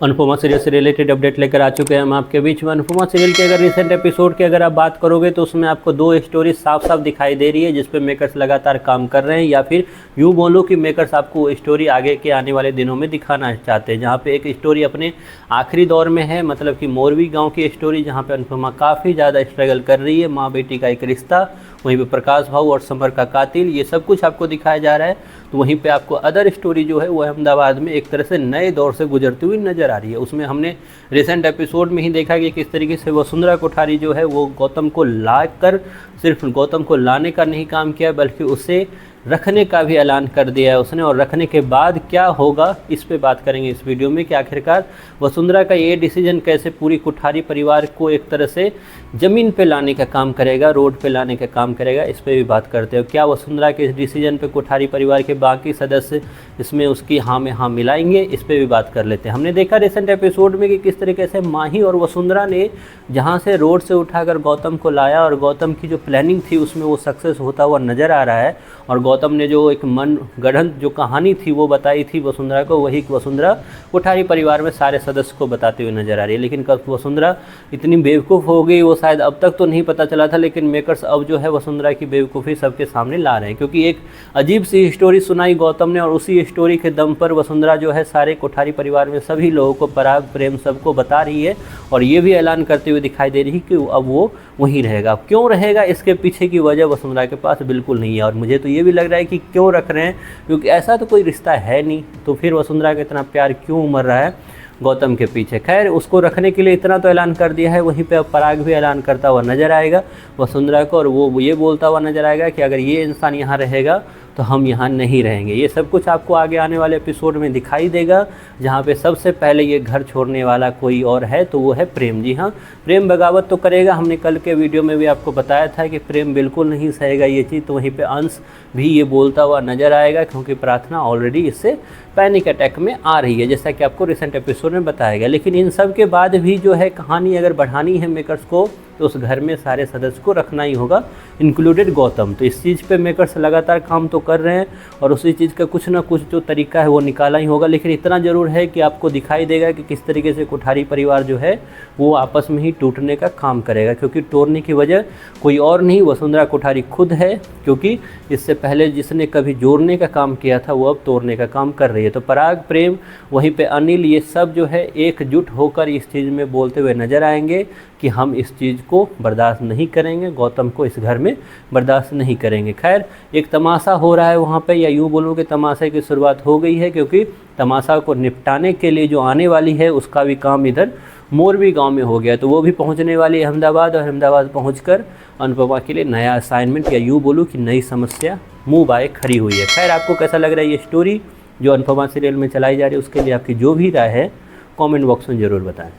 Anupama serial से related update लेकर आ चुके हैं हम आपके बीच में। अनुपमा सीरियल के अगर रिसेंट एपिसोड की अगर आप बात करोगे तो उसमें आपको दो स्टोरी साफ साफ दिखाई दे रही है जिस पे मेकर्स लगातार काम कर रहे हैं, या फिर यूँ बोलो कि मेकर्स आपको स्टोरी आगे के आने वाले दिनों में दिखाना चाहते हैं। जहाँ पे एक स्टोरी अपने आखिरी दौर में है, मतलब कि मोरवी गाँव की स्टोरी, जहाँ पर अनुपमा काफ़ी ज़्यादा स्ट्रगल कर रही है, माँ बेटी का एक रिश्ता, वहीं पे प्रकाश भाऊ और समर का कातिल, ये सब कुछ आपको दिखाया जा रहा है। तो वहीं पे आपको अदर स्टोरी जो है वो अहमदाबाद में एक तरह से नए दौर से गुजरती हुई नज़र आ रही है। उसमें हमने रिसेंट एपिसोड में ही देखा कि किस तरीके से वसुंधरा कोठारी जो है वो गौतम को ला कर सिर्फ गौतम को लाने का नहीं काम किया बल्कि उसे रखने का भी ऐलान कर दिया है उसने। और रखने के बाद क्या होगा इस पे बात करेंगे इस वीडियो में कि आखिरकार वसुंधरा का ये डिसीजन कैसे पूरी कोठारी परिवार को एक तरह से ज़मीन पे लाने का काम करेगा, रोड पे लाने का काम करेगा, इस पे भी बात करते हैं। क्या वसुंधरा के इस डिसीजन पे कोठारी परिवार के बाकी सदस्य इसमें उसकी हाँ में हाँ मिलाएंगे, इस पर भी बात कर लेते हैं। हमने देखा रिसेंट एपिसोड में कि किस तरीके से माही और वसुंधरा ने जहाँ से रोड से उठाकर गौतम को लाया और गौतम की जो प्लानिंग थी उसमें वो सक्सेस होता हुआ नज़र आ रहा है। और गौतम ने जो एक मन गढ़ंत जो कहानी थी वो बताई थी वसुंधरा को, वही वसुंधरा कोठारी परिवार में सारे सदस्य को बताते हुए नजर आ रही है। लेकिन कब वसुंधरा इतनी बेवकूफ़ हो गई वो शायद अब तक तो नहीं पता चला था, लेकिन मेकर्स अब जो है वसुंधरा की बेवकूफ़ी सबके सामने ला रहे हैं, क्योंकि एक अजीब सी स्टोरी सुनाई गौतम ने और उसी स्टोरी के दम पर वसुंधरा जो है सारे कोठारी परिवार में सभी लोगों को पराग प्रेम सबको बता रही है और ये भी ऐलान करते हुए दिखाई दे रही है कि अब वो वहीं रहेगा। अब क्यों रहेगा इसके पीछे की वजह वसुंधरा के पास बिल्कुल नहीं है, और मुझे तो ये भी लग रहा है कि क्यों रख रहे हैं, क्योंकि ऐसा तो कोई रिश्ता है नहीं, तो फिर वसुंधरा का इतना प्यार क्यों उमड़ रहा है गौतम के पीछे। खैर उसको रखने के लिए इतना तो ऐलान कर दिया है, वहीं पे अब पराग भी ऐलान करता हुआ नज़र आएगा वसुंधरा को, और वो ये बोलता हुआ नज़र आएगा कि अगर ये इंसान यहाँ रहेगा तो हम यहाँ नहीं रहेंगे। ये सब कुछ आपको आगे आने वाले एपिसोड में दिखाई देगा, जहाँ पे सबसे पहले ये घर छोड़ने वाला कोई और है तो वो है प्रेम। जी हाँ, प्रेम बगावत तो करेगा, हमने कल के वीडियो में भी आपको बताया था कि प्रेम बिल्कुल नहीं सहेगा ये चीज़। तो वहीं पे अंश भी ये बोलता हुआ नज़र आएगा, क्योंकि प्रार्थना ऑलरेडी इससे पैनिक अटैक में आ रही है, जैसा कि आपको रिसेंट एपिसोड में बताया गया। लेकिन इन सब के बाद भी जो है कहानी अगर बढ़ानी है मेकर्स को तो उस घर में सारे सदस्य को रखना ही होगा, इंक्लूडेड गौतम। तो इस चीज़ पे मेकर्स लगातार काम तो कर रहे हैं और उसी चीज़ का कुछ ना कुछ जो तरीका है वो निकाला ही होगा। लेकिन इतना ज़रूर है कि आपको दिखाई देगा कि किस तरीके से कोठारी परिवार जो है वो आपस में ही टूटने का काम करेगा, क्योंकि तोड़ने की वजह कोई और नहीं वसुंधरा कोठारी खुद है, क्योंकि इससे पहले जिसने कभी जोड़ने का काम किया था वो अब तोड़ने का काम कर रही है। तो पराग प्रेम वहीं पे अनिल ये सब जो है एकजुट होकर इस चीज़ में बोलते हुए नज़र आएंगे कि हम इस चीज़ को बर्दाश्त नहीं करेंगे, गौतम को इस घर में बर्दाश्त नहीं करेंगे। खैर एक तमाशा हो रहा है वहाँ पे, या यूँ बोलूँ कि तमाशे की शुरुआत हो गई है, क्योंकि तमाशा को निपटाने के लिए जो आने वाली है उसका भी काम इधर मोरवी गांव में हो गया। तो वो भी पहुँचने वाली है अहमदाबाद, और अहमदाबाद पहुँचकर अनुपमा के लिए नया असाइनमेंट या यूँ बोलूँ कि नई समस्या मुँह बाए खड़ी हुई है। खैर आपको कैसा लग रहा है ये स्टोरी जो अनुपमा सीरियल में चलाई जा रही है, उसके लिए आपकी जो भी राय है कमेंट बॉक्स में ज़रूर बताएं।